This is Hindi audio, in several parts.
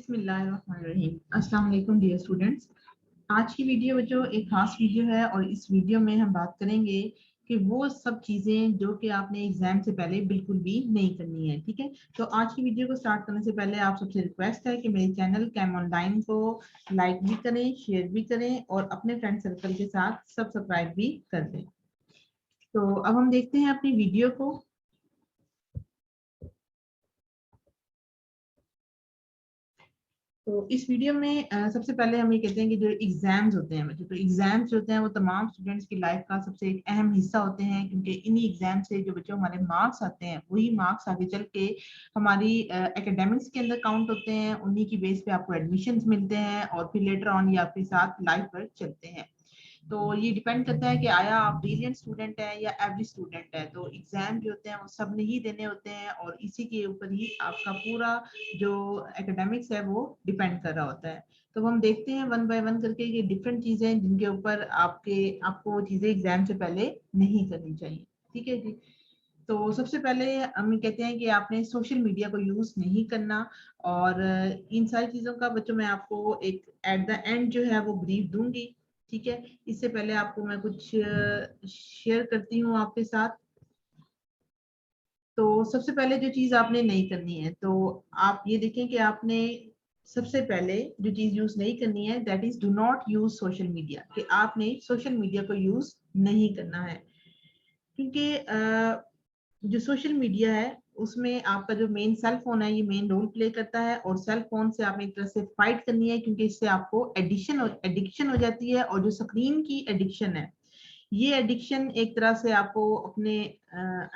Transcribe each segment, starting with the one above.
बिस्मिल्लाहिर्रहमानिर्रहीम। अस्सलाम वालेकुम डियर स्टूडेंट्स। आज की वीडियो जो एक खास वीडियो है और इस वीडियो में हम बात करेंगे कि वो सब चीज़ें जो कि आपने एग्जाम से पहले बिल्कुल भी नहीं करनी है। ठीक है, तो आज की वीडियो को स्टार्ट करने से पहले आप सबसे रिक्वेस्ट है कि मेरे चैनल कैम ऑनलाइन को लाइक भी करें, शेयर भी करें और अपने फ्रेंड सर्कल के साथ सब्सक्राइब भी कर दें। तो अब हम देखते हैं अपनी वीडियो को। तो इस वीडियो में सबसे पहले हम ये कहते हैं कि जो एग्जाम्स होते हैं बच्चों, तो एग्जाम्स होते हैं वो तमाम स्टूडेंट्स की लाइफ का सबसे एक अहम हिस्सा होते हैं, क्योंकि इन्हीं एग्जाम से जो बच्चों हमारे मार्क्स आते हैं वही मार्क्स आगे चल के हमारी एकेडमिक्स के अंदर काउंट होते हैं। उन्हीं की बेस पे आपको एडमिशन्स मिलते हैं और फिर लेटर ऑन ये आपके साथ लाइफ पर चलते हैं। तो ये डिपेंड करता है कि आया आप ब्रिलियंट स्टूडेंट है या एवरेज स्टूडेंट है। तो एग्जाम जो होते हैं वो सब ने ही देने होते हैं और इसी के ऊपर ही आपका पूरा जो एकेडमिक्स है वो डिपेंड कर रहा होता है। तो हम देखते हैं वन बाय वन करके ये डिफरेंट चीजें जिनके ऊपर आपको चीजें एग्जाम से पहले नहीं करनी चाहिए। ठीक है जी। तो सबसे पहले हम कहते हैं कि आपने सोशल मीडिया को यूज नहीं करना। और इन सारी चीजों का बच्चों मैं आपको एक एट द एंड जो है वो ब्रीफ दूंगी। ठीक है, इससे पहले आपको मैं कुछ शेयर करती हूँ आपके साथ। तो सबसे पहले जो चीज आपने नहीं करनी है, तो आप ये देखें कि आपने सबसे पहले जो चीज यूज नहीं करनी है that is do not use social media, कि आपने सोशल मीडिया को यूज नहीं करना है। क्योंकि जो सोशल मीडिया है उसमें आपका जो मेन सेल फोन है ये मेन रोल प्ले करता है और सेल फोन से आपने एक तरह से फाइट करनी है, क्योंकि इससे आपको एडिक्शन हो जाती है। और जो स्क्रीन की एडिक्शन है ये एडिक्शन एक तरह से आपको अपने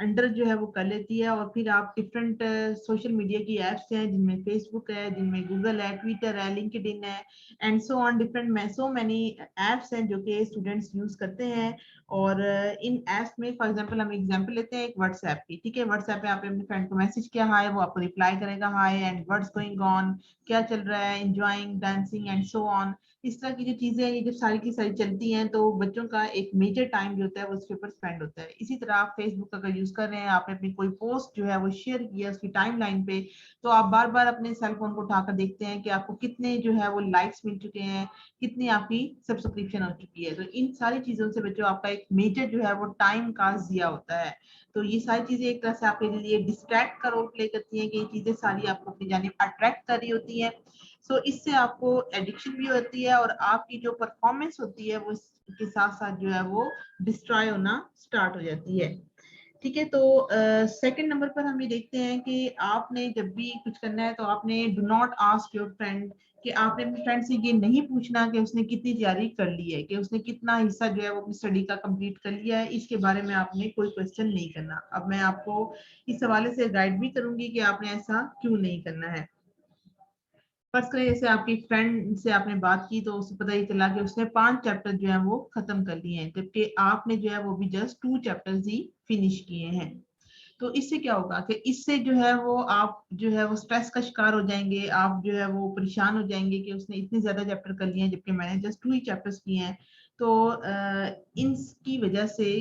अंडर जो है वो कर लेती है। और फिर आप डिफरेंट सोशल मीडिया की एप्स हैं जिनमें फेसबुक है, जिनमें गूगल है, ट्विटर है, लिंक्डइन है and so on different so many apps हैं जो कि स्टूडेंट्स यूज करते हैं। और इन एप्स में फॉर एग्जांपल हम एग्जांपल लेते हैं एक व्हाट्सएप की। ठीक है, व्हाट्सएप पे आपने अपने फ्रेंड को मैसेज किया हाय, वो आपको रिप्लाई करेगा हाय एंड व्हाट्स गोइंग ऑन, क्या चल रहा है, enjoying, dancing and so on. इस तरह की जो चीजें हैं ये जब सारी की सारी चलती हैं तो बच्चों का एक मेजर टाइम जो होता है वो उसके ऊपर स्पेंड होता है। इसी तरह आप फेसबुक का अगर यूज कर रहे हैं, आपने अपनी कोई पोस्ट जो है वो शेयर किया उसकी टाइमलाइन पे, तो आप बार बार अपने सेल फोन को उठाकर देखते हैं कि आपको कितने जो है वो लाइक्स मिल चुके हैं, कितनी आपकी सब्सक्रिप्शन हो चुकी है। तो इन सारी चीजों से बच्चों आपका एक मेजर जो है वो टाइम का जिया होता है। तो ये सारी चीजें एक तरह से आपके लिए डिस्ट्रैक्ट का रोल प्ले करती हैं कि ये चीजें सारी आपको अपनी जानिब अट्रैक्ट कर रही होती हैं। सो इससे आपको एडिक्शन भी होती है और आपकी जो परफॉर्मेंस होती है वो इसके साथ साथ जो है वो डिस्ट्रॉय होना स्टार्ट हो जाती है। ठीक है, तो सेकंड नंबर पर हम ये देखते हैं कि आपने जब भी कुछ करना है तो आपने do not ask your friend, कि आपने अपने फ्रेंड से ये नहीं पूछना कि उसने कितनी तैयारी कर ली है, कि उसने कितना हिस्सा जो है वो अपनी स्टडी का कंप्लीट कर लिया है। इसके बारे में आपने कोई क्वेश्चन नहीं करना। अब मैं आपको इस हवाले से गाइड भी करूंगी कि आपने ऐसा क्यों नहीं करना है। फर्स्ट करें, जैसे आपकी फ्रेंड से आपने बात की तो उसे पता ही चला कि उसने 5 चैप्टर जो है वो खत्म कर लिए हैं, जबकि आपने जो है वो भी जस्ट 2 चैप्टर्स ही फिनिश किए हैं। तो इससे क्या होगा कि इससे जो है वो आप जो है वो स्ट्रेस का शिकार हो जाएंगे, आप जो है वो परेशान हो जाएंगे कि उसने इतने ज्यादा चैप्टर कर लिए हैं जबकि मैंने जस्ट 2 ही चैप्टर्स किए हैं। तो इनकी वजह से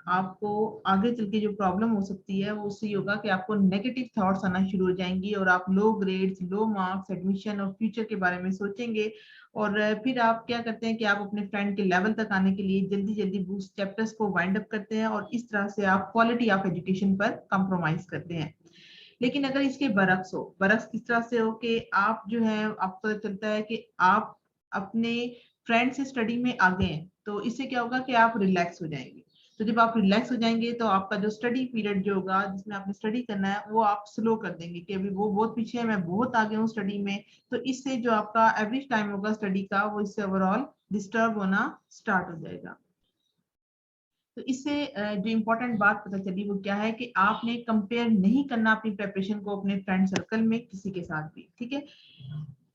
आपको आगे चल के जो प्रॉब्लम हो सकती है वो उससे होगा कि आपको नेगेटिव थॉट्स आना शुरू हो जाएंगी और आप लो ग्रेड्स, लो मार्क्स, एडमिशन और फ्यूचर के बारे में सोचेंगे। और फिर आप क्या करते हैं कि आप अपने फ्रेंड के लेवल तक आने के लिए जल्दी जल्दी बूस्ट चैप्टर्स को वाइंड अप करते हैं और इस तरह से आप क्वालिटी ऑफ एजुकेशन पर कंप्रोमाइज करते हैं। लेकिन अगर इसके बरक्स हो, बरक्स किस तरह से हो कि आप जो है आपको पता चलता है कि आप अपने फ्रेंड से स्टडी में आगे हैं, तो इससे क्या होगा कि आप रिलैक्स हो जाएंगे। तो जब आप रिलैक्स हो जाएंगे तो आपका जो स्टडी पीरियड जो होगा जिसमें आपने स्टडी करना है वो आप स्लो कर देंगे कि अभी वो बहुत पीछे है, मैं बहुत आगे हूँ स्टडी में। तो इससे जो आपका एवरेज टाइम होगा स्टडी का वो इससे ओवरऑल डिस्टर्ब होना स्टार्ट हो जाएगा। तो इससे जो इम्पोर्टेंट बात पता चली वो क्या है कि आपने कंपेयर नहीं करना अपनी प्रेपरेशन को अपने फ्रेंड सर्कल में किसी के साथ भी। ठीक है,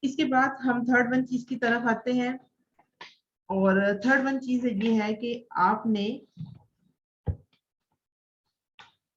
इसके बाद हम थर्ड वन चीज की तरफ आते हैं। और थर्ड वन चीज ये है कि आपने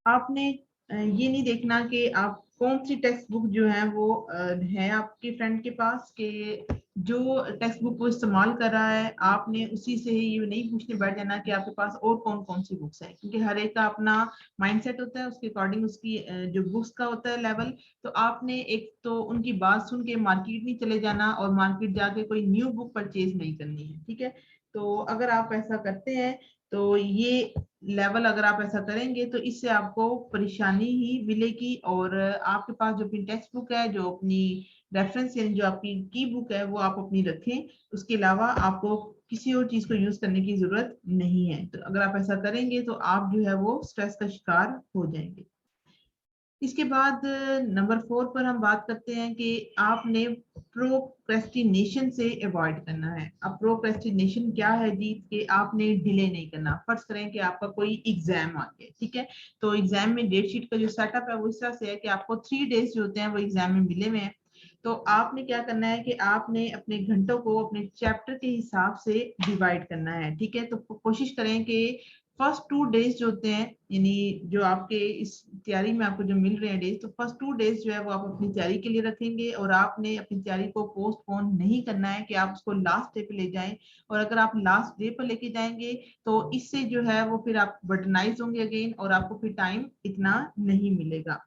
आपने ये नहीं देखना कि आप कौन सी टेक्स्ट बुक जो है वो है आपके फ्रेंड के पास, कि जो टेक्स्ट बुक को इस्तेमाल कर रहा है आपने उसी से ही ये नहीं पूछने बैठ जाना कि आपके पास और कौन कौन सी बुक्स हैं, क्योंकि हर एक का अपना माइंडसेट होता है, उसके अकॉर्डिंग उसकी जो बुक्स का होता है लेवल। तो आपने एक तो उनकी बात सुन के मार्केट नहीं चले जाना और मार्केट जाके कोई न्यू बुक परचेज नहीं करनी है, ठीक है। तो अगर आप ऐसा करते हैं तो ये लेवल अगर आप ऐसा करेंगे तो इससे आपको परेशानी ही मिलेगी, और आपके पास जो अपनी टेक्स्ट बुक है, जो अपनी रेफरेंस यानी जो आपकी की बुक है वो आप अपनी रखें। उसके अलावा आपको किसी और चीज को यूज करने की जरूरत नहीं है। तो अगर आप ऐसा करेंगे तो आप जो है वो स्ट्रेस का शिकार हो जाएंगे। इसके बाद नंबर 4 पर हम बात करते हैं कि आपने प्रोक्रेस्टिनेशन से अवॉइड करना है। अब प्रोक्रेस्टिनेशन क्या है जी, कि आपने डिले नहीं करना। फर्ज करें कि आपका कोई एग्जाम आ गया, ठीक है। तो एग्जाम में डेट शीट का जो सेटअप है वो इस तरह से है कि आपको 3 डेज जो होते हैं वो एग्जाम में मिले हुए हैं। तो आपने क्या करना है कि आपने अपने घंटों को अपने चैप्टर के हिसाब से डिवाइड करना है, ठीक है। तो कोशिश करें कि फर्स्ट 2 डेज जो होते हैं, यानी जो आपके इस तैयारी में आपको जो मिल रहे हैं डेज, तो फर्स्ट 2 डेज जो है वो आप अपनी तैयारी के लिए रखेंगे, और आपने अपनी तैयारी को पोस्टपोन नहीं करना है कि आप उसको लास्ट डे पे ले जाएं। और अगर आप लास्ट डे पर लेके जाएंगे तो इससे जो है वो फिर आप बर्डनाइज होंगे अगेन, और आपको फिर टाइम इतना नहीं मिलेगा।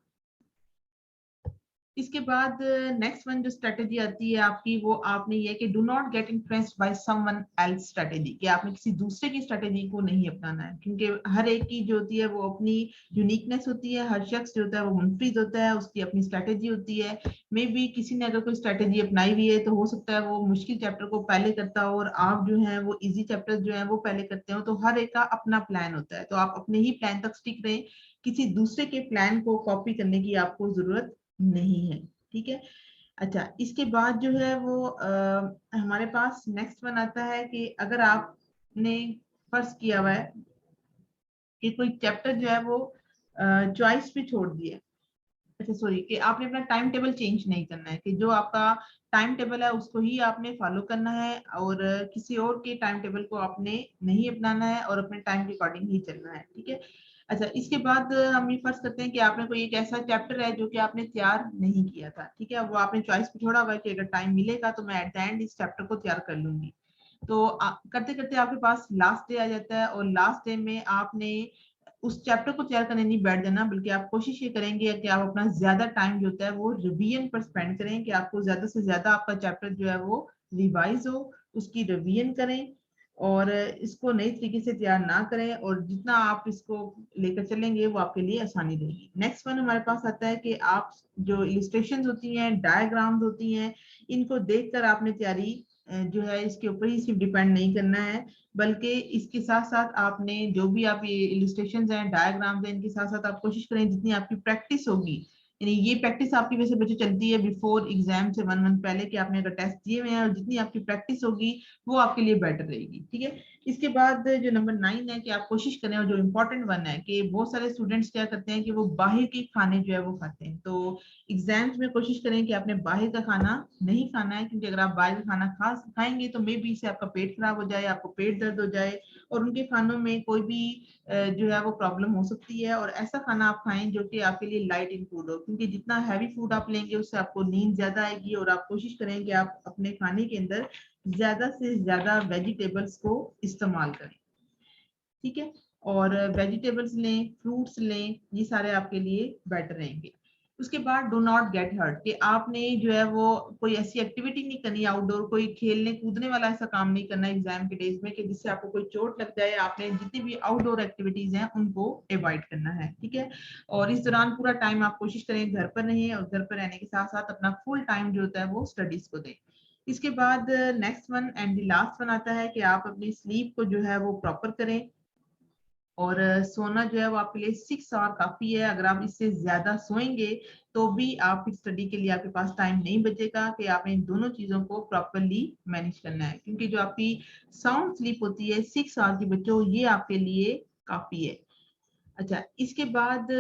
इसके बाद नेक्स्ट वन जो स्ट्रेटेजी आती है आपकी, वो आपने ये कि do not get influenced by someone else strategy, कि आपने किसी दूसरे की स्ट्रेटेजी को नहीं अपनाना है, क्योंकि हर एक की जो होती है वो अपनी यूनिकनेस होती है। हर शख्स जो होता है वो मुनफरिद होता है, उसकी अपनी स्ट्रेटेजी होती है। मे बी किसी ने अगर कोई स्ट्रेटेजी अपनाई हुई है तो हो सकता है वो मुश्किल चैप्टर को पहले करता हो और आप जो है वो इजी चैप्टर जो है वो पहले करते हो। तो हर एक का अपना प्लान होता है, तो आप अपने ही प्लान तक स्टिक रहें, किसी दूसरे के प्लान को कॉपी करने की आपको जरूरत नहीं है, ठीक है। अच्छा, इसके बाद जो है वो हमारे पास नेक्स्ट वन आता है कि अगर आपने फर्ज किया हुआ है कि कोई चैप्टर जो है वो चॉइस पे छोड़ दिया, अच्छा सॉरी, कि आपने अपना टाइम टेबल चेंज नहीं करना है, कि जो आपका टाइम टेबल है उसको ही आपने फॉलो करना है, और किसी और के टाइम टेबल को आपने नहीं अपनाना है, और अपने टाइम के अकॉर्डिंग ही चलना है, ठीक है। अच्छा, इसके बाद हम ये फर्ज करते हैं कि आपने कोई एक ऐसा चैप्टर है जो कि आपने तैयार नहीं किया था, ठीक है। वो आपने चॉइस पे छोड़ा हुआ है कि अगर टाइम मिलेगा तो मैं एट द एंड इस चैप्टर को तैयार कर लूंगी। तो करते करते आपके पास लास्ट डे आ जाता है, और लास्ट डे में आपने उस चैप्टर को तैयार करने नहीं बैठ जाना, बल्कि आप कोशिश ये करेंगे कि आप अपना ज्यादा टाइम जो होता है वो रिवीजन पर स्पेंड करें, कि आपको ज्यादा से ज्यादा आपका चैप्टर जो है वो रिवाइज हो, उसकी रिवीजन करें, और इसको नई तरीके से तैयार ना करें। और जितना आप इसको लेकर चलेंगे वो आपके लिए आसानी रहेगी। नेक्स्ट वन हमारे पास आता है कि आप जो इलिस्ट्रेशन होती हैं, डायग्राम्स होती हैं, इनको देखकर आपने तैयारी जो है इसके ऊपर ही सिर्फ डिपेंड नहीं करना है, बल्कि इसके साथ साथ आपने जो भी आप ये इलिस्ट्रेशंस हैं, डायग्राम्स हैं, इनके साथ साथ आप कोशिश करें जितनी आपकी प्रैक्टिस होगी, यानी ये प्रैक्टिस आपकी वैसे बच्चे चलती है बिफोर एग्जाम से 1 मंथ पहले, कि आपने अगर टेस्ट दिए हुए हैं, और जितनी आपकी प्रैक्टिस होगी वो आपके लिए बेटर रहेगी, ठीक है। इसके बाद जो नंबर 9 है कि आप कोशिश करें, और जो इम्पोर्टेंट वन है, कि बहुत सारे स्टूडेंट्स क्या करते हैं कि वो बाहर के खाने जो है वो खाते हैं। तो एग्जाम्स में कोशिश करें कि आपने बाहर का खाना नहीं खाना है, क्योंकि अगर आप बाहर का खाना खाएंगे तो मे बी से आपका पेट खराब हो जाए, आपको पेट दर्द हो जाए, और उनके खानों में कोई भी जो है वो प्रॉब्लम हो सकती है। और ऐसा खाना आप खाएं जो कि आपके लिए लाइट इन फूड हो, क्योंकि जितना हैवी फूड आप लेंगे उससे आपको नींद ज्यादा आएगी। और आप कोशिश करें कि आप अपने खाने के अंदर ज्यादा से ज्यादा वेजिटेबल्स को इस्तेमाल करें, ठीक है। और वेजिटेबल्स लें, फ्रूट्स लें, ये सारे आपके लिए बेटर रहेंगे। उसके बाद डू नॉट गेट हर्ट, कि आपने जो है वो कोई ऐसी एक्टिविटी नहीं करनी आउटडोर, कोई खेलने कूदने वाला ऐसा काम नहीं करना एग्जाम के डेज में कि जिससे आपको कोई चोट लग जाए। आपने जितनी भी आउटडोर एक्टिविटीज हैं उनको अवॉइड करना है, ठीक है। और इस दौरान पूरा टाइम आप कोशिश करें घर पर रहें, और घर पर रहने के साथ साथ अपना फुल टाइम जो होता है वो स्टडीज को दें। इसके बाद next one and last one आता है कि आप अपनी स्लीप को जो है वो प्रॉपर करें, और सोना जो है वो आपके लिए 6 आवर काफी है। अगर आप इससे ज्यादा सोएंगे तो भी आप स्टडी के लिए आपके पास टाइम नहीं बचेगा, कि आपने इन दोनों चीजों को प्रॉपरली मैनेज करना है, क्योंकि जो आपकी साउंड स्लीप होती है 6 आवर की बच्चों, ये आपके लिए काफी है। अच्छा, इसके बाद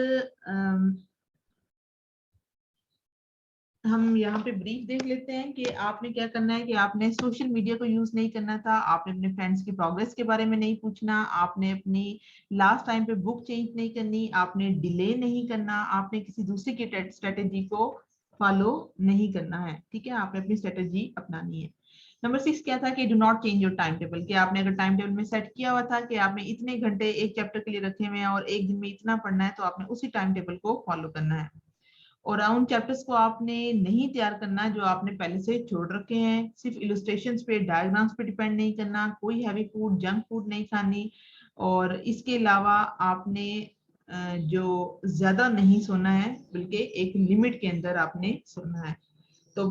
हम यहाँ पे ब्रीफ देख लेते हैं कि आपने क्या करना है, कि आपने सोशल मीडिया को यूज नहीं करना था, आपने अपने फ्रेंड्स की प्रोग्रेस के बारे में नहीं पूछना, आपने अपनी लास्ट टाइम पे बुक चेंज नहीं करनी, आपने डिले नहीं करना, आपने किसी दूसरे की स्ट्रेटेजी को फॉलो नहीं करना है, ठीक है, आपने अपनी स्ट्रेटेजी अपनानी है। नंबर 6 क्या था कि do not change your time table, कि आपने अगर टाइम टेबल में सेट किया हुआ था कि आपने इतने घंटे एक चैप्टर के लिए रखे हुए हैं और एक दिन में इतना पढ़ना है, तो आपने उसी टाइम टेबल को फॉलो करना है। और उन चैप्टर्स को आपने नहीं तैयार करना जो आपने पहले से छोड़ रखे हैं। सिर्फ इलस्ट्रेशंस पे, डायग्राम्स पे डिपेंड नहीं करना, कोई हैवी फूड, जंक फूड नहीं खानी। और इसके अलावा आपने जो ज्यादा नहीं सोना है, बल्कि एक लिमिट के अंदर आपने सोना है।